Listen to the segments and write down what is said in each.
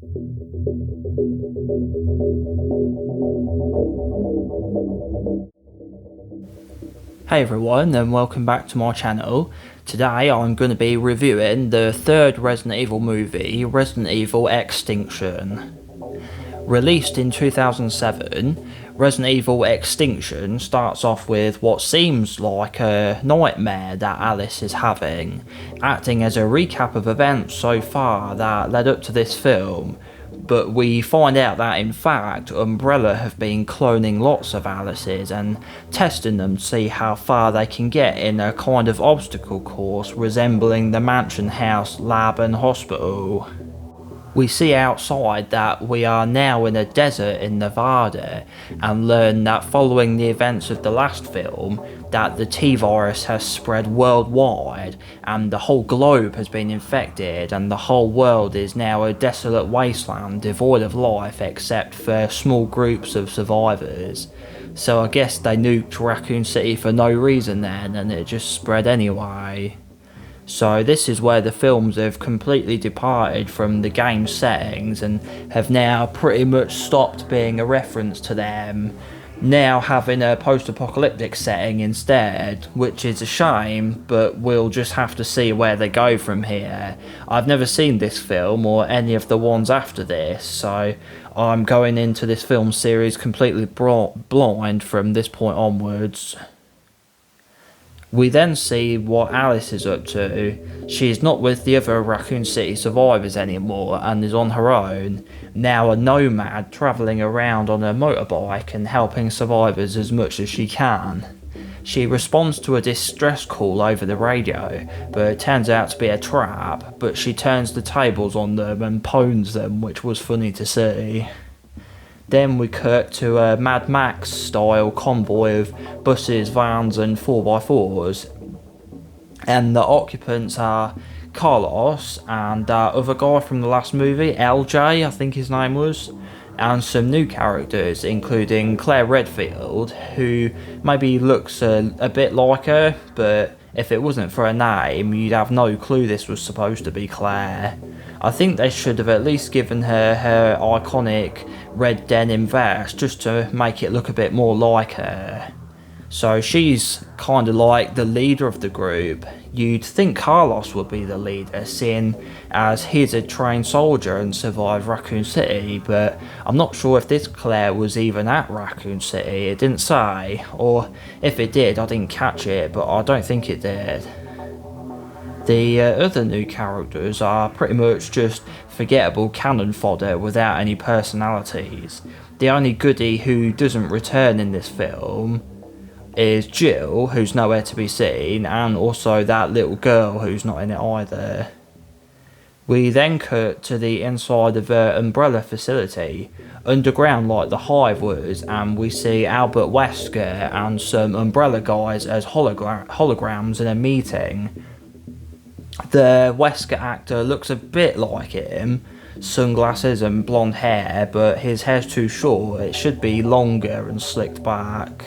Hey everyone, and welcome back to my channel. Today I'm going to be reviewing the third Resident Evil movie, Resident Evil Extinction. Released in 2007, Resident Evil Extinction starts off with what seems like a nightmare that Alice is having, acting as a recap of events so far that led up to this film. But we find out that in fact Umbrella have been cloning lots of Alice's and testing them to see how far they can get in a kind of obstacle course resembling the mansion house, lab and hospital. We see outside that we are now in a desert in Nevada and learn that following the events of the last film that the T-virus has spread worldwide and the whole globe has been infected and the whole world is now a desolate wasteland devoid of life except for small groups of survivors. So I guess they nuked Racoon City for no reason then and it just spread anyway. So this is where the films have completely departed from the game's settings and have now pretty much stopped being a reference to them, now having a post-apocalyptic setting instead, which is a shame, but we'll just have to see where they go from here. I've never seen this film or any of the ones after this, so I'm going into this film series completely blind from this point onwards. We then see what Alice is up to. She's not with the other Racoon City survivors anymore and is on her own, now a nomad travelling around on a motorbike and helping survivors as much as she can. She responds to a distress call over the radio, but it turns out to be a trap, but she turns the tables on them and pwns them, which was funny to see. Then we cut to a Mad Max style convoy of buses, vans and 4x4s, and the occupants are Carlos and that other guy from the last movie, LJ I think his name was, and some new characters including Claire Redfield, who maybe looks a bit like her, but if it wasn't for her name you'd have no clue this was supposed to be Claire. I think they should have at least given her her iconic red denim vest just to make it look a bit more like her. So she's kind of like the leader of the group. You'd think Carlos would be the leader, seeing as he's a trained soldier and survived Racoon City, but I'm not sure if this Claire was even at Racoon City. It didn't say, or if it did I didn't catch it, but I don't think it did. The other new characters are pretty much just forgettable cannon fodder without any personalities. The only goodie who doesn't return in this film is Jill, who's nowhere to be seen, and also that little girl who's not in it either. We then cut to the inside of the Umbrella facility, underground like the Hive was, and we see Albert Wesker and some Umbrella guys as holograms in a meeting. The Wesker actor looks a bit like him, sunglasses and blonde hair, but his hair's too short, it should be longer and slicked back.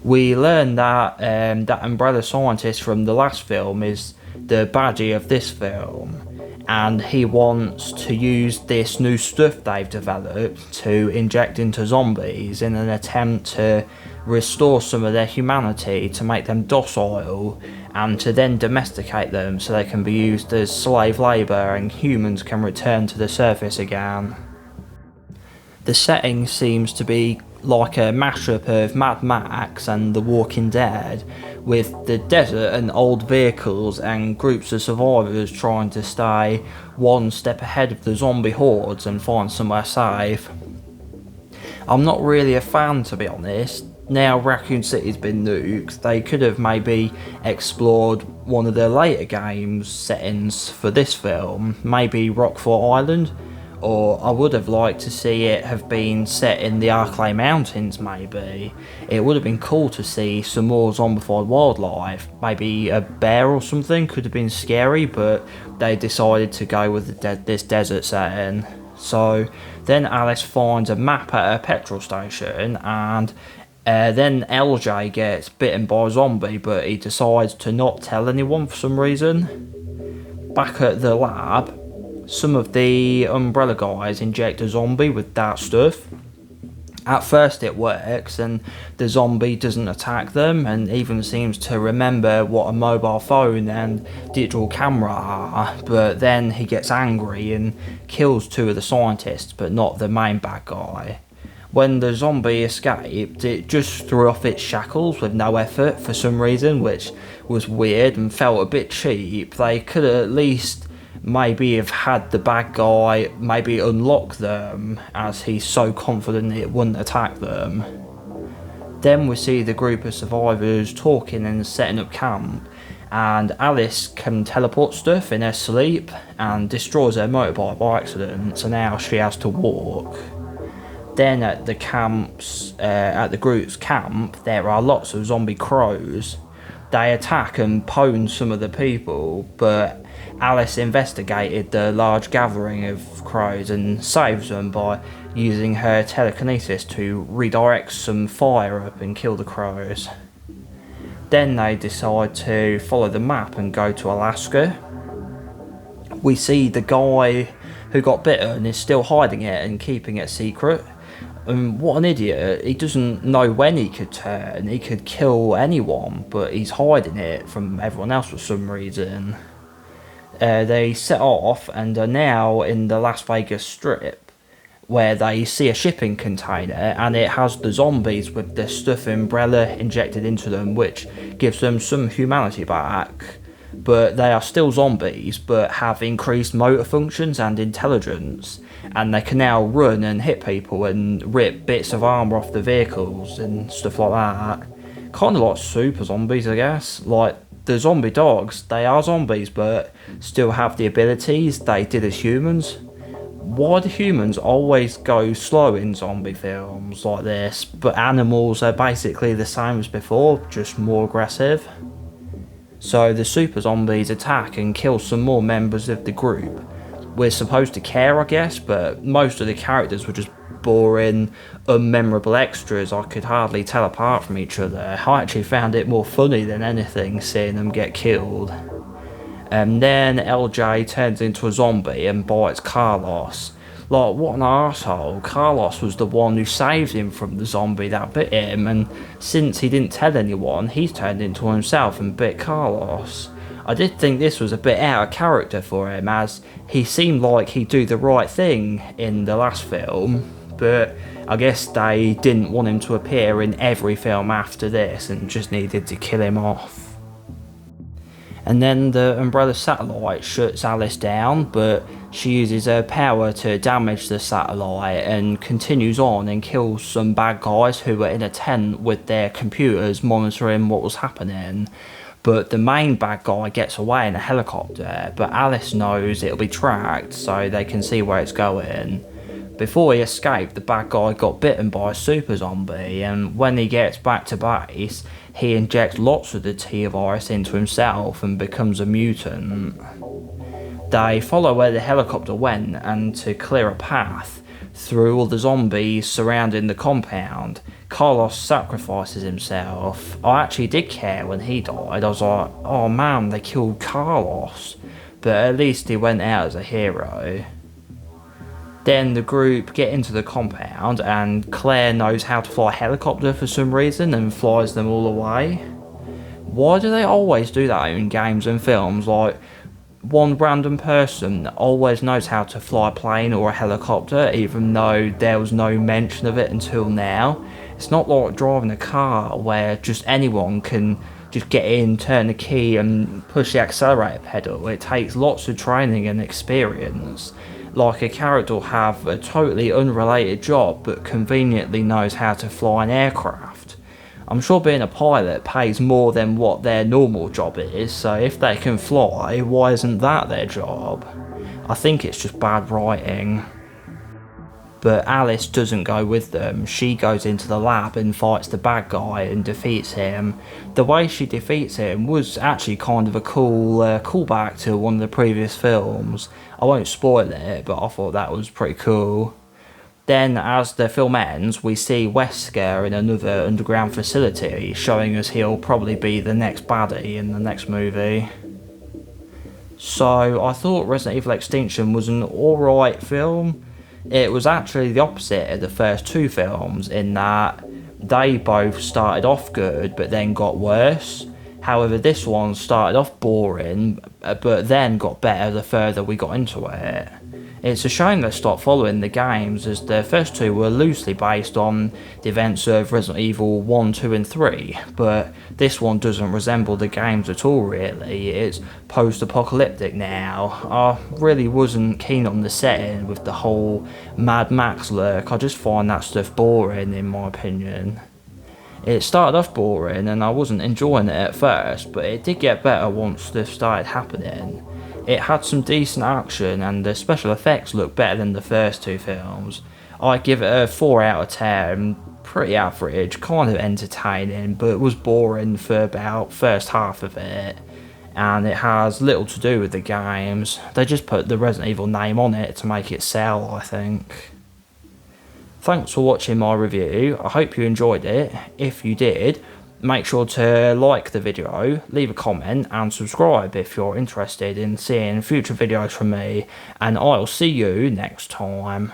We learn that that Umbrella scientist from the last film is the baddie of this film, and he wants to use this new stuff they've developed to inject into zombies in an attempt to restore some of their humanity, to make them docile and to then domesticate them so they can be used as slave labour and humans can return to the surface again. The setting seems to be like a mashup of Mad Max and The Walking Dead, with the desert and old vehicles and groups of survivors trying to stay one step ahead of the zombie hordes and find somewhere safe. I'm not really a fan, to be honest. Now Racoon City's been nuked, they could have maybe explored one of the later games settings for this film, maybe Rockfort Island, or I would have liked to see it have been set in the Arklay Mountains maybe. It would have been cool to see some more zombified wildlife, maybe a bear or something could have been scary, but they decided to go with this desert setting. So then Alice finds a map at a petrol station, and then LJ gets bitten by a zombie, but he decides to not tell anyone for some reason. Back at the lab, Some of the Umbrella guys inject a zombie with that stuff. At first it works, and the zombie doesn't attack them, and even seems to remember what a mobile phone and digital camera are, but then he gets angry and kills 2 of the scientists, but not the main bad guy. When the zombie escaped, it just threw off its shackles with no effort for some reason, which was weird and felt a bit cheap. They could at least maybe have had the bad guy maybe unlock them, as he's so confident it wouldn't attack them. Then we see the group of survivors talking and setting up camp, and Alice can teleport stuff in her sleep and destroys her motorbike by accident, so now she has to walk. Then at the group's camp, there are lots of zombie crows. They attack and pwn some of the people, but Alice investigated the large gathering of crows and saves them by using her telekinesis to redirect some fire up and kill the crows. Then they decide to follow the map and go to Alaska. We see the guy who got bitten is still hiding it and keeping it secret. What an idiot. He doesn't know when he could turn. He could kill anyone, but he's hiding it from everyone else for some reason. They set off and are now in the Las Vegas Strip, where they see a shipping container and it has the zombies with the stuff Umbrella injected into them, which gives them some humanity back. But they are still zombies, but have increased motor functions and intelligence, and they can now run and hit people and rip bits of armour off the vehicles and stuff like that. Kind of like super zombies, I guess. Like the zombie dogs, they are zombies but still have the abilities they did as humans. Why do humans always go slow in zombie films like this, but animals are basically the same as before, just more aggressive? So the super zombies attack and kill some more members of the group. We're supposed to care, I guess, but most of the characters were just boring, unmemorable extras I could hardly tell apart from each other. I actually found it more funny than anything seeing them get killed. And then LJ turns into a zombie and bites Carlos. Like, what an arsehole. Carlos was the one who saved him from the zombie that bit him, and since he didn't tell anyone, he's turned into himself and bit Carlos. I did think this was a bit out of character for him, as he seemed like he'd do the right thing in the last film, but I guess they didn't want him to appear in every film after this and just needed to kill him off. And then the Umbrella satellite shuts Alice down, but she uses her power to damage the satellite and continues on and kills some bad guys who were in a tent with their computers monitoring what was happening. But the main bad guy gets away in a helicopter, but Alice knows it'll be tracked so they can see where it's going. Before he escaped, the bad guy got bitten by a super zombie, and when he gets back to base, he injects lots of the T-virus into himself and becomes a mutant. They follow where the helicopter went, and to clear a path through all the zombies surrounding the compound, Carlos sacrifices himself. I actually did care when he died. I was like, oh man, they killed Carlos. But at least he went out as a hero. Then the group get into the compound, and Claire knows how to fly a helicopter for some reason and flies them all away. Why do they always do that in games and films? Like, one random person always knows how to fly a plane or a helicopter, even though there was no mention of it until now. It's not like driving a car where just anyone can just get in, turn the key and push the accelerator pedal. It takes lots of training and experience. Like, a character will have a totally unrelated job but conveniently knows how to fly an aircraft. I'm sure being a pilot pays more than what their normal job is, so if they can fly, why isn't that their job? I think it's just bad writing. But Alice doesn't go with them. She goes into the lab and fights the bad guy and defeats him. The way she defeats him was actually kind of a cool callback to one of the previous films. I won't spoil it, but I thought that was pretty cool. Then, as the film ends, we see Wesker in another underground facility, showing us he'll probably be the next baddie in the next movie. So I thought Resident Evil Extinction was an alright film. It was actually the opposite of the first two films in that they both started off good but then got worse. However, this one started off boring but then got better the further we got into it. It's a shame they stopped following the games, as the first two were loosely based on the events of Resident Evil 1, 2 and 3, but this one doesn't resemble the games at all really. It's post-apocalyptic now. I really wasn't keen on the setting with the whole Mad Max look. I just find that stuff boring in my opinion. It started off boring and I wasn't enjoying it at first, but it did get better once stuff started happening. It had some decent action and the special effects looked better than the first two films. I give it a 4 out of 10, pretty average, kind of entertaining, but it was boring for about first half of it. And it has little to do with the games. They just put the Resident Evil name on it to make it sell, I think. Thanks for watching my review. I hope you enjoyed it. If you did, make sure to like the video, leave a comment and subscribe if you're interested in seeing future videos from me, and I'll see you next time.